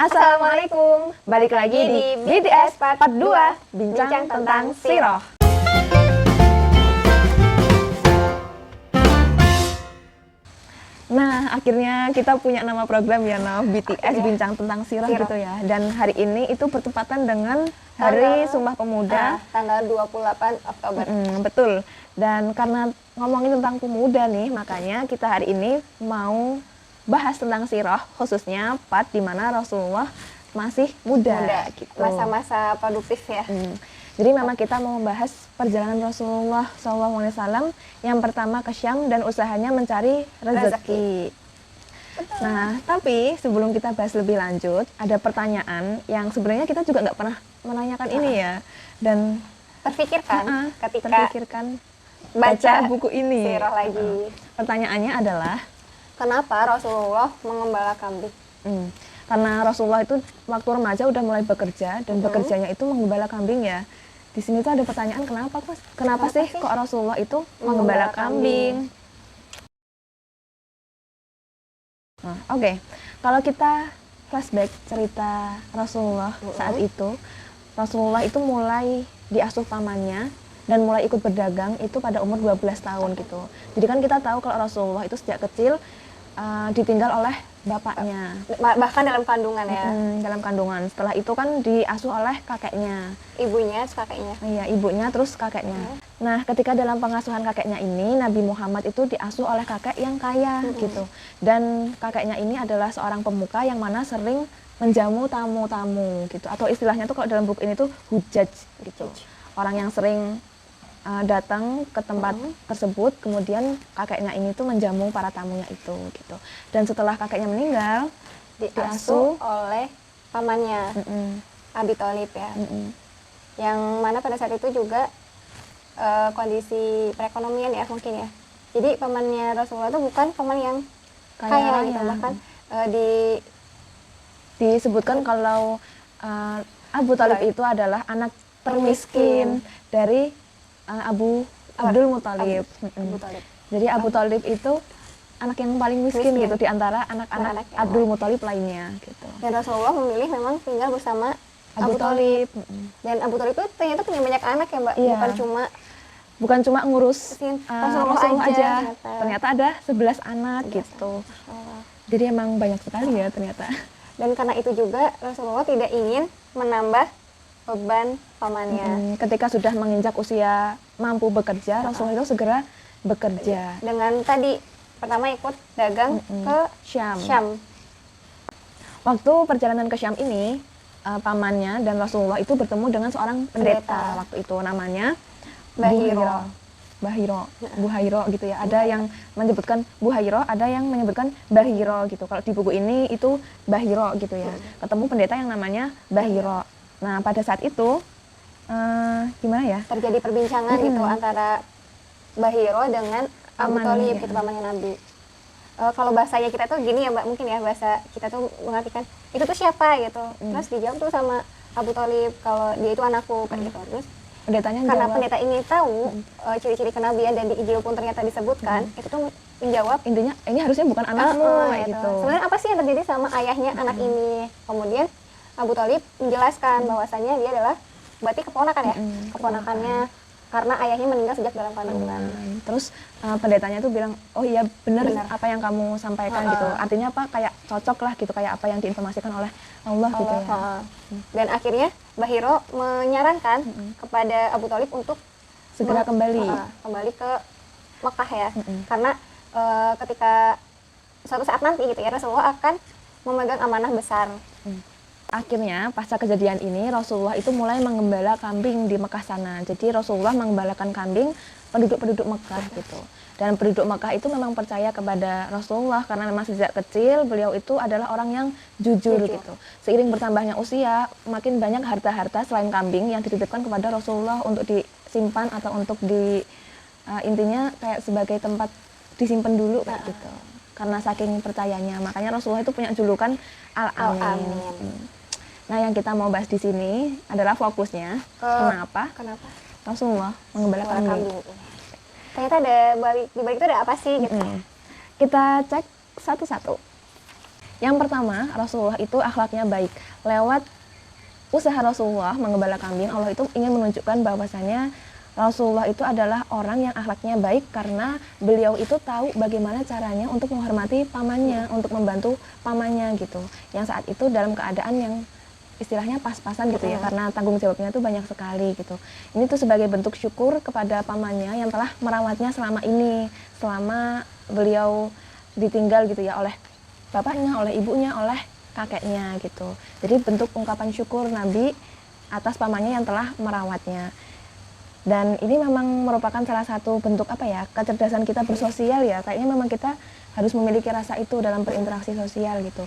Assalamualaikum, balik lagi di BDS Part 2, bincang tentang Siroh. Nah, akhirnya kita punya nama program ya, BTS Bincang Tentang Siroh gitu ya. Dan hari ini itu bertepatan dengan Hari Sumpah Pemuda, tanggal 28 Oktober. Betul. Dan karena ngomongin tentang pemuda nih, makanya kita hari ini mau bahas tentang Siroh, khususnya part di mana Rasulullah masih muda gitu. Masa-masa produktif ya. Jadi memang kita mau membahas perjalanan Rasulullah SAW yang pertama ke Syam dan usahanya mencari rezeki. Nah, tapi sebelum kita bahas lebih lanjut, ada pertanyaan yang sebenarnya kita juga nggak pernah menanyakan ini ya. Dan terfikirkan ketika terfikirkan baca buku ini. Sirah lagi. Pertanyaannya adalah, kenapa Rasulullah mengembala kambing? Karena Rasulullah itu waktu remaja udah mulai bekerja dan bekerjanya itu menggembala kambing ya. Di sini tuh ada pertanyaan, kenapa sih kok Rasulullah itu menggembala kambing? Nah, Oke. Kalau kita flashback cerita Rasulullah saat itu, Rasulullah itu mulai diasuh pamannya dan mulai ikut berdagang itu pada umur 12 tahun gitu. Jadi kan kita tahu kalau Rasulullah itu sejak kecil ditinggal oleh bapaknya. Bahkan dalam kandungan ya. Dalam kandungan. Setelah itu kan diasuh oleh kakeknya. Ibunya, kakeknya. Iya, ibunya terus kakeknya. Nah, ketika dalam pengasuhan kakeknya ini, Nabi Muhammad itu diasuh oleh kakek yang kaya gitu. Dan kakeknya ini adalah seorang pemuka yang mana sering menjamu tamu-tamu gitu. Atau istilahnya tuh kalau dalam buku ini tuh hujaj gitu. Orang yang sering datang ke tempat tersebut, kemudian kakeknya ini tuh menjamu para tamunya itu gitu. Dan setelah kakeknya meninggal, diasuh oleh pamannya, Abi Thalib ya. Yang mana pada saat itu juga kondisi perekonomian ya mungkin ya. Jadi pamannya Rasulullah itu bukan paman yang kaya gitu, bahkan disebutkan kalau Abu Thalib itu adalah anak termiskin dari Abdul Muthalib. Jadi Abu Thalib itu anak yang paling miskin gitu di antara anak-anak Abdul Muthalib lainnya gitu. Dan Rasulullah memilih memang tinggal bersama Abu Thalib. Dan Abu Thalib itu ternyata punya banyak anak ya, Mbak. Iya. Bukan cuma ngurus Rasulullah aja. Ternyata ada 11 anak gitu. Jadi emang banyak sekali ya ternyata. Dan karena itu juga Rasulullah tidak ingin menambah beban pamannya. Ketika sudah menginjak usia mampu bekerja, Rasulullah itu segera bekerja. Dengan tadi pertama ikut dagang ke Syam. Waktu perjalanan ke Syam ini, pamannya dan Rasulullah itu bertemu dengan seorang pendeta. Waktu itu namanya Buhairo gitu ya. Ada yang menyebutkan Buhairo, ada yang menyebutkan Bahiro gitu. Kalau di buku ini itu Bahiro gitu ya. Ketemu pendeta yang namanya Bahiro. Nah, pada saat itu gimana ya? Terjadi perbincangan gitu antara Bahiro dengan Abu Thalib, itu pamannya Nabi. Kalau bahasanya kita tuh gini ya, Mbak, mungkin ya bahasa kita tuh mengartikan itu tuh siapa gitu. Terus dijawab tuh sama Abu Thalib kalau dia itu anakku kayak gitu. Terus pendetanya karena jawab. Pendeta ini tahu ciri-ciri kenabian dan di Injil pun ternyata disebutkan, itu tuh menjawab intinya ini harusnya bukan anakmu gitu. Sebenarnya apa sih yang terjadi sama ayahnya anak ini? Kemudian Abu Thalib menjelaskan bahwasanya dia adalah berarti keponakan ya, keponakannya karena ayahnya meninggal sejak dalam kandungan. Terus pendetanya tuh bilang, oh iya benar apa yang kamu sampaikan gitu. Artinya apa, kayak cocok lah gitu, kayak apa yang diinformasikan oleh Allah gitu ya. Dan akhirnya Bahiro menyarankan kepada Abu Thalib untuk segera kembali ke Mekah ya, karena ketika suatu saat nanti gitu ya Rasulullah akan memegang amanah besar. Akhirnya pasca kejadian ini Rasulullah itu mulai menggembala kambing di Mekah sana. Jadi Rasulullah menggembalakan kambing penduduk-penduduk Mekah gitu. Dan penduduk Mekah itu memang percaya kepada Rasulullah karena memang sejak kecil beliau itu adalah orang yang jujur gitu. Seiring bertambahnya usia, makin banyak harta-harta selain kambing yang dititipkan kepada Rasulullah untuk disimpan atau untuk intinya kayak sebagai tempat disimpan dulu kayak gitu. Karena saking percayanya, makanya Rasulullah itu punya julukan Al-Amin. Nah, yang kita mau bahas di sini adalah fokusnya kenapa Rasulullah menggembala kambing. Ternyata di balik itu ada apa sih gitu. Kita cek satu-satu. Yang pertama, Rasulullah itu akhlaknya baik. Lewat usaha Rasulullah menggembala kambing, Allah itu ingin menunjukkan bahwasanya Rasulullah itu adalah orang yang akhlaknya baik karena beliau itu tahu bagaimana caranya untuk menghormati pamannya, untuk membantu pamannya gitu. Yang saat itu dalam keadaan yang istilahnya pas-pasan gitu ya, karena tanggung jawabnya tuh banyak sekali gitu. Ini tuh sebagai bentuk syukur kepada pamannya yang telah merawatnya selama ini, selama beliau ditinggal gitu ya oleh bapaknya, oleh ibunya, oleh kakeknya gitu. Jadi bentuk ungkapan syukur Nabi atas pamannya yang telah merawatnya. Dan ini memang merupakan salah satu bentuk apa ya, kecerdasan kita bersosial ya. Kayaknya memang kita harus memiliki rasa itu dalam berinteraksi sosial gitu.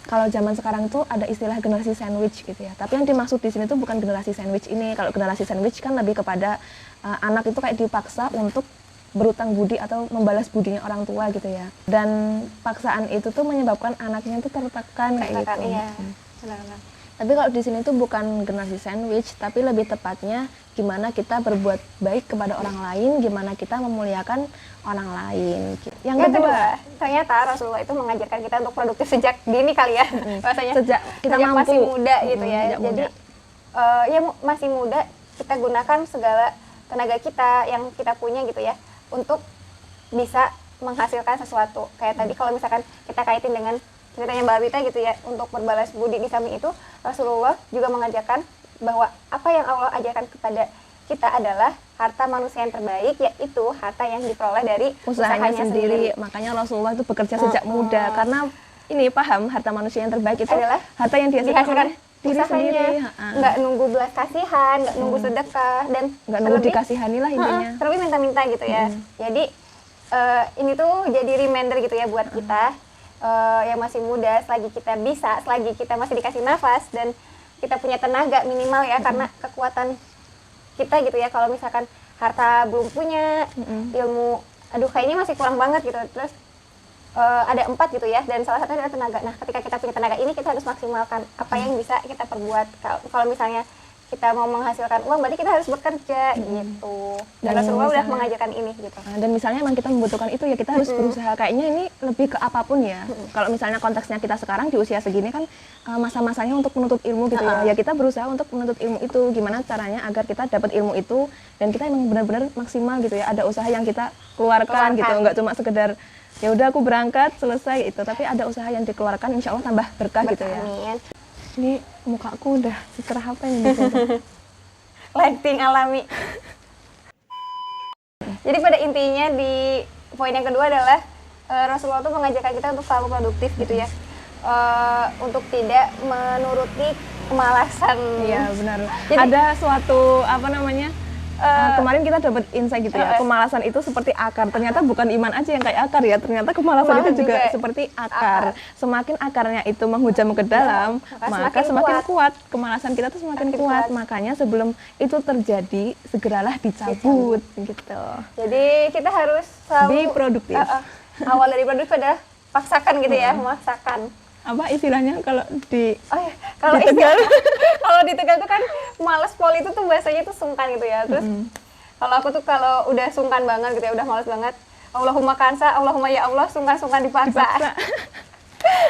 Kalau zaman sekarang tuh ada istilah generasi sandwich gitu ya. Tapi yang dimaksud di sini tuh bukan generasi sandwich ini. Kalau generasi sandwich kan lebih kepada anak itu kayak dipaksa untuk berutang budi atau membalas budinya orang tua gitu ya. Dan paksaan itu tuh menyebabkan anaknya tuh tertekan kayak gitu. Iya. Benar-benar. Tapi kalau di sini tuh bukan generasi sandwich, tapi lebih tepatnya gimana kita berbuat baik kepada orang lain, gimana kita memuliakan orang lain. Yang kedua, ternyata Rasulullah itu mengajarkan kita untuk produktif sejak dini kali ya, bahasanya. Sejak kita sejak mampu. masih muda gitu ya. Sejak Jadi muda. masih muda kita gunakan segala tenaga kita yang kita punya gitu ya untuk bisa menghasilkan sesuatu. Kayak tadi kalau misalkan kita kaitin dengan ceritanya Mbak Wita gitu ya, untuk berbalas budi di samping itu Rasulullah juga mengajarkan bahwa apa yang Allah ajarkan kepada kita adalah harta manusia yang terbaik, yaitu harta yang diperoleh dari usahanya sendiri. Makanya Rasulullah itu bekerja sejak muda, karena ini paham harta manusia yang terbaik itu adalah harta yang dihasilkan oleh diri sendiri. Nggak nunggu belas kasihan, nggak nunggu sedekah, dan nggak nunggu dikasihani lah intinya. Terlebih minta-minta gitu ya. Jadi ini tuh jadi reminder gitu ya buat kita yang masih muda, selagi kita bisa, selagi kita masih dikasih nafas dan kita punya tenaga minimal ya, karena kekuatan kita gitu ya, kalau misalkan harta belum punya, ilmu aduh kayaknya masih kurang banget gitu, terus ada 4 gitu ya, dan salah satunya adalah tenaga. Nah ketika kita punya tenaga ini, kita harus maksimalkan apa yang bisa kita perbuat. Kalau misalnya kita mau menghasilkan uang, berarti kita harus bekerja gitu. Dan Rasulullah udah mengajarkan ini gitu. Dan misalnya memang kita membutuhkan itu ya, kita harus berusaha. Kayaknya ini lebih ke apapun ya. Kalau misalnya konteksnya kita sekarang di usia segini kan masa-masanya untuk menuntut ilmu gitu ya. Ya kita berusaha untuk menuntut ilmu itu. Gimana caranya agar kita dapat ilmu itu dan kita emang benar-benar maksimal gitu ya. Ada usaha yang kita keluarkan gitu, nggak cuma sekedar ya udah aku berangkat selesai itu, tapi ada usaha yang dikeluarkan, insya Allah tambah berkah gitu ya. Amin. Ini mukaku udah cerah apa ini? Lighting alami. Jadi pada intinya di poin yang kedua adalah Rasulullah itu mengajarkan kita untuk selalu produktif gitu ya, untuk tidak menuruti kemalasan. Iya benar. Jadi, ada suatu apa namanya? Kemarin kita dapat insight gitu ya, kemalasan itu seperti akar. Ternyata bukan iman aja yang kayak akar ya, ternyata kemalasan itu juga seperti akar. Semakin akarnya itu menghujam ke dalam, maka semakin kuat. Kemalasan kita tuh semakin kuat. Makanya sebelum itu terjadi, segeralah dicabut gitu. Jadi kita harus selalu be produktif. Awal dari produktif adalah paksakan gitu ya, memaksakan. Apa istilahnya kalau di kalau di Tegal tuh kan males poli itu tuh bahasanya tuh sungkan gitu ya. Terus kalau aku tuh kalau udah sungkan banget gitu ya, udah males banget, Allahumma kansa, Allahumma ya Allah, sungkan-sungkan dipaksa.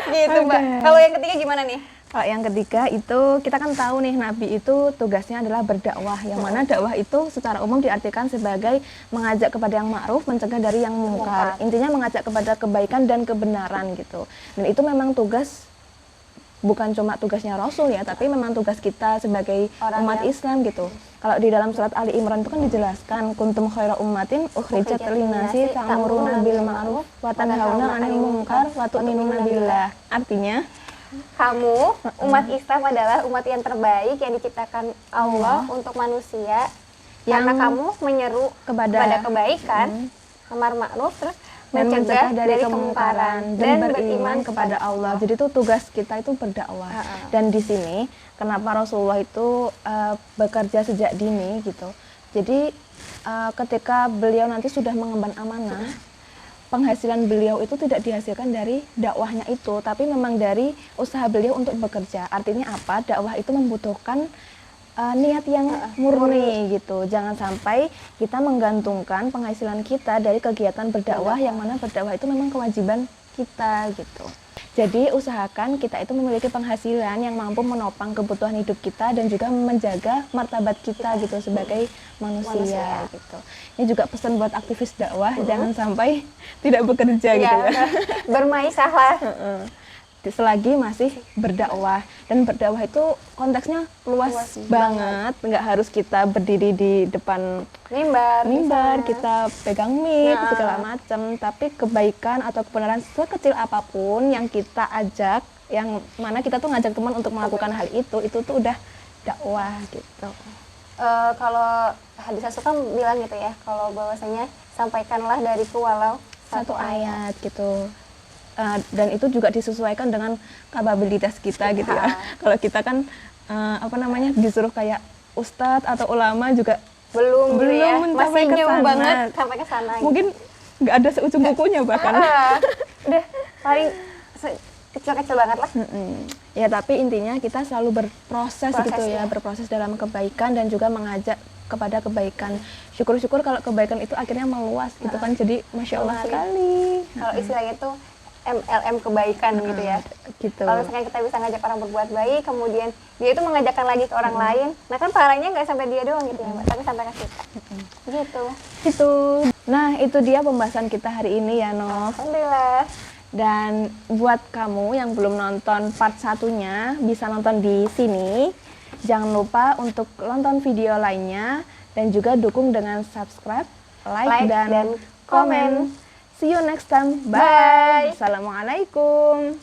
Gitu Mbak. Kalau yang ketiga gimana nih? Kalau yang ketiga itu kita kan tahu nih, Nabi itu tugasnya adalah berdakwah, yang mana dakwah itu secara umum diartikan sebagai mengajak kepada yang ma'ruf, mencegah dari yang mungkar. Intinya mengajak kepada kebaikan dan kebenaran gitu. Dan itu memang tugas, bukan cuma tugasnya Rasul ya, tapi memang tugas kita sebagai umat Islam gitu. Kalau di dalam surat Ali Imran itu kan dijelaskan, kuntum khaira ummatin ukhrijat linnasi ta'muruna bil ma'ruf wa tanhauna 'anil munkar wa tu'minuna billah. Artinya kamu umat Islam adalah umat yang terbaik yang diciptakan Allah untuk manusia, karena kamu menyeru kepada kebaikan, amar ma'ruf, terus mencegah dari kemungkaran dan beriman kepada Allah. Jadi itu tugas kita itu berdakwah. Dan di sini kenapa Rasulullah itu bekerja sejak dini gitu. Jadi ketika beliau nanti sudah mengemban amanah, penghasilan beliau itu tidak dihasilkan dari dakwahnya itu, tapi memang dari usaha beliau untuk bekerja. Artinya apa? Dakwah itu membutuhkan niat yang murni gitu. Jangan sampai kita menggantungkan penghasilan kita dari kegiatan berdakwah, yang mana berdakwah itu memang kewajiban kita gitu. Jadi usahakan kita itu memiliki penghasilan yang mampu menopang kebutuhan hidup kita dan juga menjaga martabat kita gitu sebagai manusia gitu. Ini juga pesan buat aktivis dakwah, jangan sampai tidak bekerja gitu ya. Bermaisahlah. Selagi masih berdakwah, dan berdakwah itu konteksnya luas banget, nggak harus kita berdiri di depan mimbar kita pegang mic segala macam, tapi kebaikan atau kebenaran sekecil apapun yang kita ajak, yang mana kita tuh ngajak teman untuk melakukan hal itu tuh udah dakwah gitu. Kalau hadis Rasul bilang gitu ya, kalau bahwasanya sampaikanlah dari walau satu ayat gitu. Dan itu juga disesuaikan dengan kapabilitas kita gitu ya. Kalau kita kan disuruh kayak ustadz atau ulama juga belum ya, mencapai masih jauh kesana. banget sampai ke sana. Mungkin nggak ada seujung kukunya bahkan. Udah paling kecil-kecil banget lah. Ya tapi intinya kita selalu berproses gitu ya, berproses dalam kebaikan dan juga mengajak kepada kebaikan. Syukur-syukur kalau kebaikan itu akhirnya meluas gitu kan, jadi masya Allah sekali. Kalau istilahnya itu MLM kebaikan gitu ya. Gitu. Kalau misalnya kita bisa ngajak orang berbuat baik, kemudian dia itu mengajakkan lagi ke orang lain. Nah kan pahalanya nggak sampai dia doang gitu ya, Mbak, tapi sampai ke kita. Gitu. Gitu. Nah itu dia pembahasan kita hari ini ya, Nov. Alhamdulillah. Dan buat kamu yang belum nonton part satunya, bisa nonton di sini. Jangan lupa untuk nonton video lainnya dan juga dukung dengan subscribe, like dan komen. See you next time. Bye. Assalamualaikum.